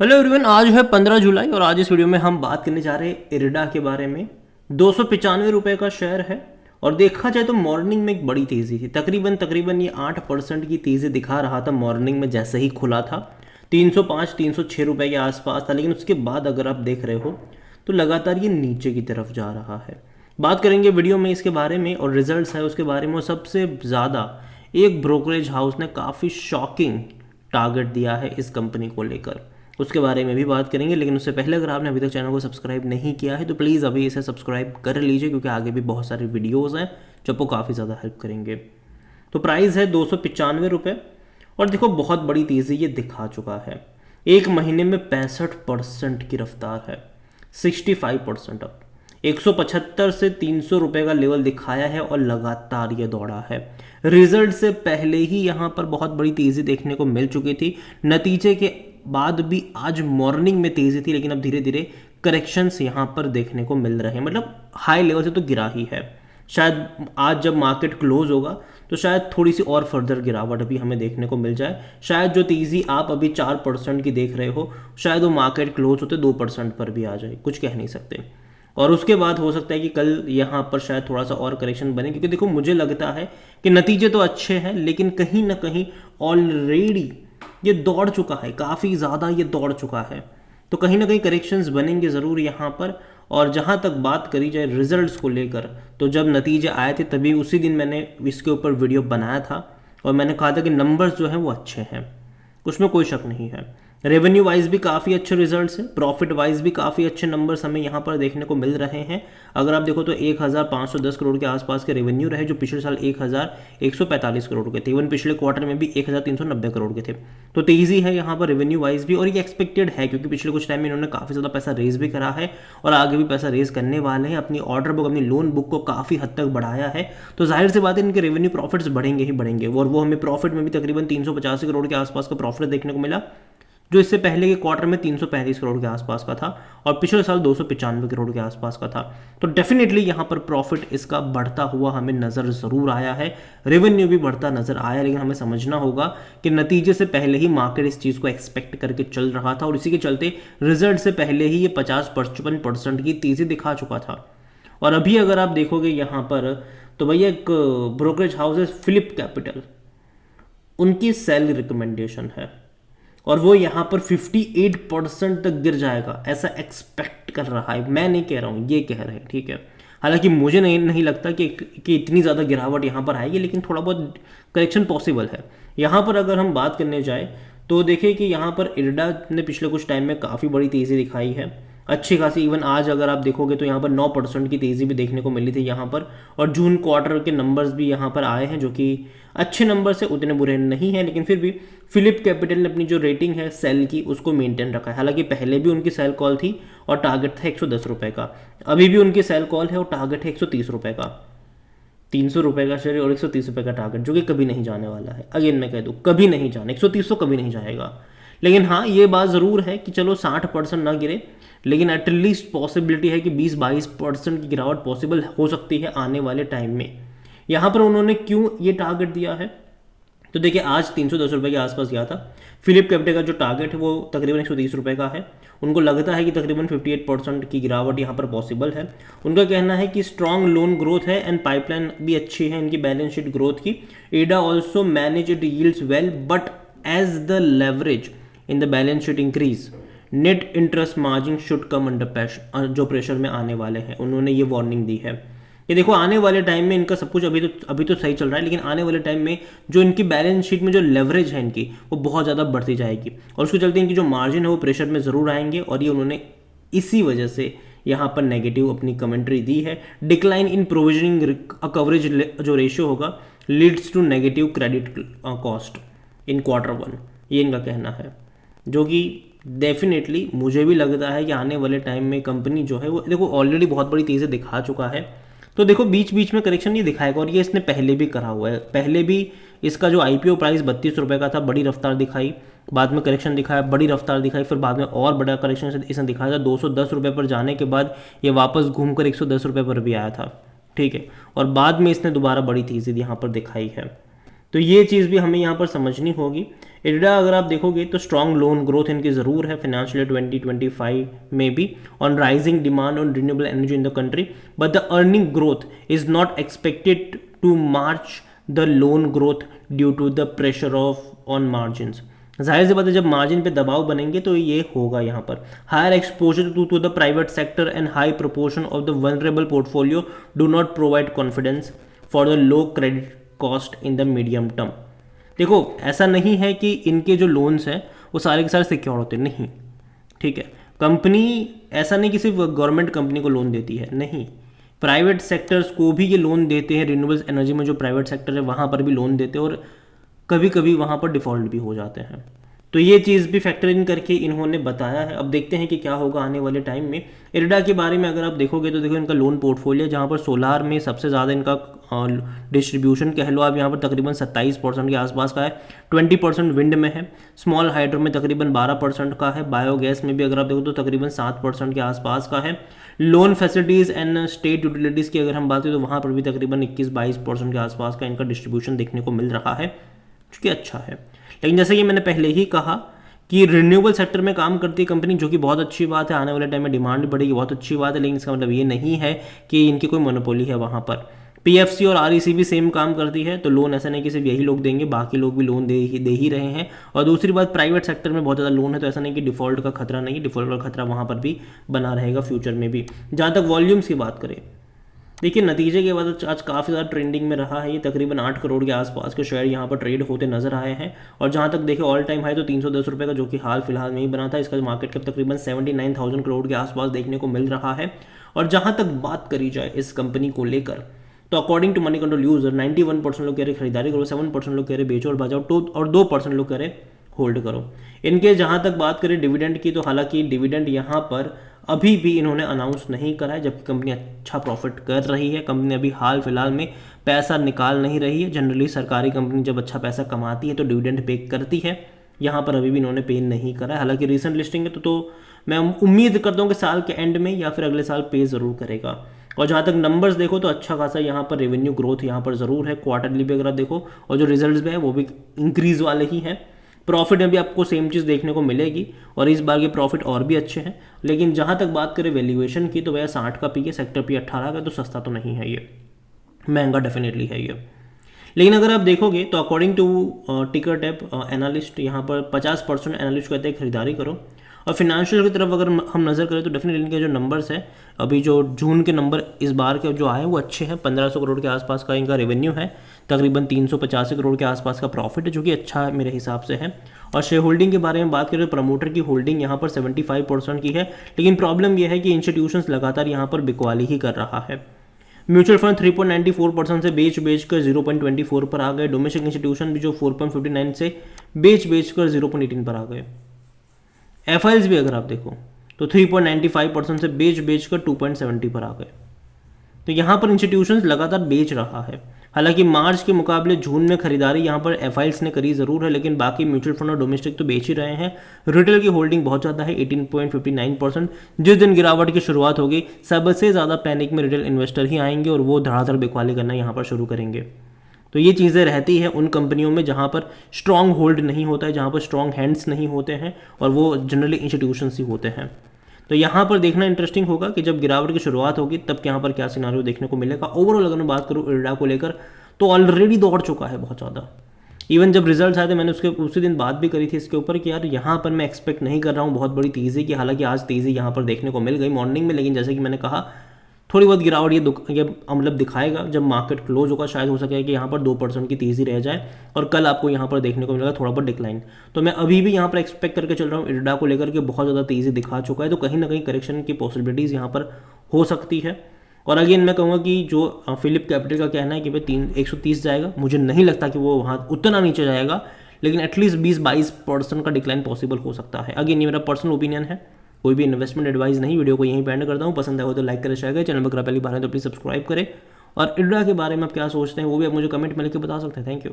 Hello everyone, आज है 15 जुलाई और आज इस वीडियो में हम बात करने जा रहे हैं इरडा के बारे में। 295 रुपये का शेयर है और देखा जाए तो मॉर्निंग में एक बड़ी तेज़ी थी। तकरीबन ये 8% की तेज़ी दिखा रहा था मॉर्निंग में जैसे ही खुला था। 305 306 रुपये के आसपास था, लेकिन उसके बाद अगर आप देख रहे हो तो लगातार ये नीचे की तरफ जा रहा है। बात करेंगे वीडियो में इसके बारे में और रिजल्ट्स है उसके बारे में। और सबसे ज़्यादा एक ब्रोकरेज हाउस ने काफ़ी शॉकिंग टारगेट दिया है इस कंपनी को लेकर, उसके बारे में भी बात करेंगे। लेकिन उससे पहले अगर आपने अभी तक चैनल को सब्सक्राइब नहीं किया है तो प्लीज़ अभी इसे सब्सक्राइब कर लीजिए, क्योंकि आगे भी बहुत सारे वीडियोज़ हैं जो आपको काफ़ी ज़्यादा हेल्प करेंगे। तो प्राइस है 295 रुपये और देखो बहुत बड़ी तेज़ी ये दिखा चुका है। एक महीने में 65% की रफ्तार है, 65% अब 175 से 300 रुपये का लेवल दिखाया है और लगातार ये दौड़ा है। रिजल्ट से पहले ही यहाँ पर बहुत बड़ी तेज़ी देखने को मिल चुकी थी, नतीजे के बाद भी आज मॉर्निंग में तेज़ी थी, लेकिन अब धीरे धीरे करेक्शंस यहाँ पर देखने को मिल रहे हैं। मतलब हाई लेवल से तो गिरा ही है। शायद आज जब मार्केट क्लोज होगा तो शायद थोड़ी सी और फर्दर गिरावट भी हमें देखने को मिल जाए। शायद जो तेज़ी आप अभी 4% की देख रहे हो, शायद वो मार्केट क्लोज होते 2% पर भी आ जाए, कुछ कह नहीं सकते। और उसके बाद हो सकता है कि कल यहाँ पर शायद थोड़ा सा और करेक्शन बने, क्योंकि देखो मुझे लगता है कि नतीजे तो अच्छे हैं, लेकिन कहीं ना कहीं ऑलरेडी ये दौड़ चुका है, काफ़ी ज़्यादा ये दौड़ चुका है। तो कहीं ना कहीं करेक्शंस बनेंगे ज़रूर यहाँ पर। और जहाँ तक बात करी जाए रिजल्ट्स को लेकर, तो जब नतीजे आए थे तभी उसी दिन मैंने इसके ऊपर वीडियो बनाया था और मैंने कहा था कि नंबर्स जो हैं वो अच्छे हैं, उसमें कोई शक नहीं है। रेवेन्यू वाइज भी काफ़ी अच्छे रिजल्ट्स हैं, प्रॉफिट वाइज भी काफ़ी अच्छे नंबर्स हमें यहाँ पर देखने को मिल रहे हैं। अगर आप देखो तो 1510 करोड़ के आसपास के रेवेन्यू रहे, जो पिछले साल 1145 करोड़ के थे। इवन पिछले क्वार्टर में भी 1390 करोड़ के थे। तो तेज़ी है यहाँ पर रेवेन्यू वाइज भी, और ये एक्सपेक्टेड है क्योंकि पिछले कुछ टाइम में इन्होंने काफ़ी ज़्यादा पैसा रेज भी करा है और आगे भी पैसा रेज करने वाले हैं। अपनी ऑर्डर बुक, अपनी लोन बुक को काफ़ी हद तक बढ़ाया है, तो जाहिर सी बात है इनके रेवेन्यू प्रॉफिट्स बढ़ेंगे ही बढ़ेंगे। और वो हमें प्रॉफिट में भी तकरीबन 385 करोड़ के आसपास का प्रॉफिट देखने को मिला, जो इससे पहले के क्वार्टर में 335 करोड़ के आसपास का था और पिछले साल 295 करोड़ के आसपास का था। तो डेफिनेटली यहाँ पर प्रॉफिट इसका बढ़ता हुआ हमें नज़र ज़रूर आया है, रेवेन्यू भी बढ़ता नज़र आया। लेकिन हमें समझना होगा कि नतीजे से पहले ही मार्केट इस चीज़ को एक्सपेक्ट करके चल रहा था और इसी के चलते रिजल्ट से पहले ही ये 50-55% की तेज़ी दिखा चुका था। और अभी अगर आप देखोगे यहाँ पर तो भैया एक ब्रोकरेज हाउस है फिलिप कैपिटल, उनकी सेल रिकमेंडेशन है और वो यहाँ पर 58% तक गिर जाएगा ऐसा एक्सपेक्ट कर रहा है। मैं नहीं कह रहा हूँ, ये कह रहे हैं, ठीक है। हालांकि मुझे नहीं लगता कि इतनी ज़्यादा गिरावट यहाँ पर आएगी, लेकिन थोड़ा बहुत करेक्शन पॉसिबल है। यहाँ पर अगर हम बात करने जाए तो देखिए कि यहाँ पर इरडा ने पिछले कुछ टाइम में काफ़ी बड़ी तेज़ी दिखाई है, अच्छी खासी। इवन आज अगर आप देखोगे तो यहाँ पर 9% की तेज़ी भी देखने को मिली थी यहाँ पर। और जून क्वार्टर के नंबर्स भी यहाँ पर आए हैं, जो कि अच्छे नंबर से उतने बुरे नहीं हैं, लेकिन फिर भी फिलिप कैपिटल ने अपनी जो रेटिंग है सेल की उसको मेंटेन रखा है। हालांकि पहले भी उनकी सेल कॉल थी और टारगेट था 110 रुपये का, अभी भी उनकी सेल कॉल है और टारगेट है 130 रुपये का। 300 रुपये का शेयर और 130 रुपये का टारगेट, जो कि कभी नहीं जाने वाला है। अगेन मैं कह दूँ, कभी नहीं जाने, 130 तो कभी नहीं जाएगा। लेकिन हाँ, ये बात ज़रूर है कि चलो 60% ना गिरे, लेकिन एटलीस्ट पॉसिबिलिटी है कि 20-22% की गिरावट पॉसिबल हो सकती है आने वाले टाइम में। यहाँ पर उन्होंने क्यों ये टारगेट दिया है, तो देखिए आज 310 रुपये के आसपास गया था। फिलिप कैपिटल का जो टारगेट है वो तकरीबन 130 रुपये का है। उनको लगता है कि तकरीबन 58% की गिरावट यहाँ पर पॉसिबल है। उनका कहना है कि स्ट्रॉन्ग लोन ग्रोथ है एंड पाइपलाइन भी अच्छी है इनकी बैलेंस शीट ग्रोथ की। एडा also manage it yields well, but as the leverage in the balance sheet increase net interest margin should come under जो प्रेशर में आने वाले हैं। उन्होंने ये वार्निंग दी है। ये देखो आने वाले टाइम में इनका सब कुछ अभी तो सही चल रहा है, लेकिन आने वाले टाइम में जो इनकी बैलेंस शीट में जो लेवरेज है इनकी, वो बहुत ज़्यादा बढ़ती जाएगी और उसके चलते इनकी जो मार्जिन है वो प्रेशर में ज़रूर आएंगे। और ये उन्होंने इसी वजह से यहाँ पर नेगेटिव अपनी कमेंट्री दी है। डिक्लाइन इन प्रोविजनिंग कवरेज जो रेशियो होगा leads to negative credit cost in Q1, ये इनका कहना है, जो कि डेफिनेटली मुझे भी लगता है कि आने वाले टाइम में कंपनी जो है वो देखो ऑलरेडी बहुत बड़ी तेज़ी दिखा चुका है। तो देखो बीच बीच में करेक्शन ये दिखाएगा और ये इसने पहले भी करा हुआ है। पहले भी इसका जो IPO प्राइस 32 रुपये का था, बड़ी रफ्तार दिखाई, बाद में करेक्शन दिखाया, बड़ी रफ्तार दिखाई, फिर बाद में और बड़ा करेक्शन इसने दिखाया था। 210 रुपये पर जाने के बाद ये वापस घूमकर 110 रुपये पर भी आया था, ठीक है। और बाद में इसने दोबारा बड़ी तेज़ी यहाँ पर दिखाई है। तो ये चीज़ भी हमें यहाँ पर समझनी होगी। इरडा अगर आप देखोगे तो स्ट्रॉन्ग लोन ग्रोथ इनकी ज़रूर है फाइनेंशियल 2025 में भी, on rising demand on renewable energy in the country, but the earning growth is not expected to match the loan growth due to the pressure of on margins. जाहिर सी बात है, जब मार्जिन पे दबाव बनेंगे तो ये होगा यहाँ पर। Higher exposure to the private sector and high proportion of the vulnerable portfolio do not provide confidence for the low credit cost in the medium term. देखो ऐसा नहीं है कि इनके जो लोन्स हैं वो सारे के सारे सिक्योर होते नहीं, ठीक है। कंपनी ऐसा नहीं कि सिर्फ गवर्नमेंट कंपनी को लोन देती है, नहीं, प्राइवेट सेक्टर्स को भी ये लोन देते हैं। रिन्यूएबल्स एनर्जी में जो प्राइवेट सेक्टर है वहाँ पर भी लोन देते हैं और कभी कभी वहाँ पर डिफ़ॉल्ट भी हो जाते हैं। तो ये चीज़ भी फैक्टर इन करके इन्होंने बताया है। अब देखते हैं कि क्या होगा आने वाले टाइम में। इरडा के बारे में अगर आप देखोगे तो देखो इनका लोन पोर्टफोलियो, जहाँ पर सोलार में सबसे ज़्यादा इनका डिस्ट्रीब्यूशन कह लो आप यहाँ पर तकरीबन 27% के आसपास का है, 20% विंड में है, स्मॉल हाइड्रो में तकरीबन 12% का है, बायोगैस में भी अगर आप देखो तो तकरीबन 7% के आसपास का है। Loan facilities and state utilities की अगर हम बात करें तो वहाँ पर भी तकरीबन 21-22% के आसपास का इनका डिस्ट्रीब्यूशन देखने को मिल रहा है, जो कि अच्छा है। लेकिन जैसे कि मैंने पहले ही कहा कि रिन्यूएबल सेक्टर में काम करती है कंपनी, जो कि बहुत अच्छी बात है, आने वाले टाइम में डिमांड बढ़ेगी, बहुत अच्छी बात है। लेकिन इसका मतलब ये नहीं है कि इनकी कोई मोनोपोली है वहाँ पर। पीएफसी और आरईसी भी सेम काम करती है, तो लोन ऐसा नहीं कि सिर्फ यही लोग देंगे, बाकी लोग भी लोन दे ही रहे हैं। और दूसरी बात, प्राइवेट सेक्टर में बहुत ज़्यादा लोन है, तो ऐसा नहीं कि डिफ़ॉल्ट का खतरा नहीं, डिफ़ॉल्ट का खतरा वहाँ पर भी बना रहेगा फ्यूचर में भी। जहाँ तक वॉल्यूम्स की बात करें, देखिए नतीजे के बाद आज काफ़ी ज़्यादा ट्रेंडिंग में रहा है ये, तकरीबन 8 करोड़ के आसपास के शेयर यहाँ पर ट्रेड होते नजर आए हैं। और जहाँ तक देखें ऑल टाइम हाई तो 310 रुपये का, जो कि हाल फिलहाल में ही बना था। इसका मार्केट कैप तकरीबन 79,000 करोड़ के आसपास देखने को मिल रहा है। और जहाँ तक बात करी जाए इस कंपनी को लेकर, तो according to money control user 91% लोग कह रहे खरीदारी करो, 7% लोग कह रहे बेचो और बचाओ, और 2% लोग कह रहे होल्ड करो। इनके जहाँ तक बात करें डिविडेंड की, तो हालांकि डिविडेंड यहाँ पर अभी भी इन्होंने अनाउंस नहीं करा है, जबकि कंपनी अच्छा प्रॉफिट कर रही है। कंपनी अभी हाल फिलहाल में पैसा निकाल नहीं रही है। जनरली सरकारी कंपनी जब अच्छा पैसा कमाती है तो डिविडेंड पे करती है, यहाँ पर अभी भी इन्होंने पे नहीं करा है। हालांकि रिसेंट लिस्टिंग है तो मैं उम्मीद करता हूँ कि साल के एंड में या फिर अगले साल पे ज़रूर करेगा। और जहाँ तक नंबर्स देखो तो अच्छा खासा यहाँ पर रेवेन्यू ग्रोथ यहाँ पर ज़रूर है, क्वार्टरली भी अगर आप देखो, और जो रिजल्ट्स भी है वो भी इंक्रीज़ वाले ही हैं। प्रॉफिट में भी आपको सेम चीज़ देखने को मिलेगी और इस बार के प्रॉफिट और भी अच्छे हैं। लेकिन जहाँ तक बात करें वैल्यूएशन की, तो वह 60 का पी है, सेक्टर पी 18 का, तो सस्ता तो नहीं है ये, महंगा डेफिनेटली है ये। लेकिन अगर आप देखोगे तो अकॉर्डिंग टू टिकर टैप एनालिस्ट, यहाँ पर 50% एनालिस्ट कहते हैं खरीदारी करो। और फिनेंशियल की तरफ अगर हम नज़र करें तो डेफिनेटली इनके जो नंबर्स हैं, अभी जो जून के नंबर इस बार के जो आए वो अच्छे हैं। 1500 करोड़ के आसपास का इनका रेवेन्यू है, तकरीबन 385 करोड़ के आसपास का प्रॉफिट है, जो कि अच्छा मेरे हिसाब से है। और शेयर होल्डिंग के बारे में बात करें तो प्रमोटर की होल्डिंग यहाँ पर 75% की है। लेकिन प्रॉब्लम यह है कि इंस्टीट्यूशंस लगातार यहाँ पर बिकवाली ही कर रहा है। म्यूचुअल फंड 3.94% से बेच कर 0.24 पर आ गए। डोमेस्टिक इंस्टीट्यूशन भी जो 4.59 से बेच कर 0.18 पर आ गए। एफआईएल्स भी अगर आप देखो तो 3.95% से बेच कर 2.70 पर आ गए। तो यहाँ पर इंस्टीट्यूशंस लगातार बेच रहा है। हालांकि मार्च के मुकाबले जून में खरीदारी यहाँ पर एफआईएल्स ने करी ज़रूर है, लेकिन बाकी म्यूचुअल फंड और डोमेस्टिक तो बेच ही रहे हैं। रिटेल की होल्डिंग बहुत ज़्यादा है, 18.59%। जिस दिन गिरावट की शुरुआत होगी सबसे ज़्यादा पैनिक में रिटेल इन्वेस्टर ही आएंगे और वो धड़ाधड़ बिकवाली करना यहाँ पर शुरू करेंगे। तो ये चीज़ें रहती हैं उन कंपनियों में जहाँ पर स्ट्रॉन्ग होल्ड नहीं होता है, जहाँ पर स्ट्रॉन्ग हैंड्स नहीं होते हैं, और वो जनरली इंस्टीट्यूशंस ही होते हैं। तो यहाँ पर देखना इंटरेस्टिंग होगा कि जब गिरावट की शुरुआत होगी तब यहाँ पर क्या सिनारियो देखने को मिलेगा। ओवरऑल अगर मैं बात करूँ इरडा को लेकर तो ऑलरेडी दौड़ चुका है बहुत ज़्यादा। इवन जब रिजल्ट्स आए थे मैंने उसी दिन बात भी करी थी इसके ऊपर कि यार यहाँ पर मैं एक्सपेक्ट नहीं कर रहा हूँ बहुत बड़ी तेज़ी की। हालांकि आज तेज़ी यहाँ पर देखने को मिल गई मॉर्निंग में, लेकिन जैसे कि मैंने कहा थोड़ी बहुत गिरावट ये मतलब दिखाएगा जब मार्केट क्लोज होगा। शायद हो सके कि यहाँ पर 2% की तेज़ी रह जाए और कल आपको यहाँ पर देखने को मिलेगा थोड़ा बहुत डिक्लाइन। तो मैं अभी भी यहाँ पर एक्सपेक्ट करके चल रहा हूँ इरडा को लेकर के बहुत ज़्यादा तेज़ी दिखा चुका है, तो कहीं ना कहीं करेक्शन की पॉसिबिलिटीज़ यहाँ पर हो सकती है। और अगेन मैं कहूँगा कि जो फिलिप कैपिटल का कहना है कि भाई 130 जाएगा, मुझे नहीं लगता कि वो वहाँ उतना नीचे जाएगा, लेकिन एटलीस्ट 20-22% का डिक्लाइन पॉसिबल हो सकता है। अगेन ये मेरा पर्सनल ओपिनियन है, कोई भी इन्वेस्टमेंट एडवाइस नहीं। वीडियो को यहीं पे एंड करता हूँ। पसंद आया हो तो लाइक करें, शेयर करें। चैनल पर पहली बार है तो प्लीज़ सब्सक्राइब करें। और इरडा के बारे में आप क्या सोचते हैं वो भी आप मुझे कमेंट में लिख के बता सकते हैं। Thank you.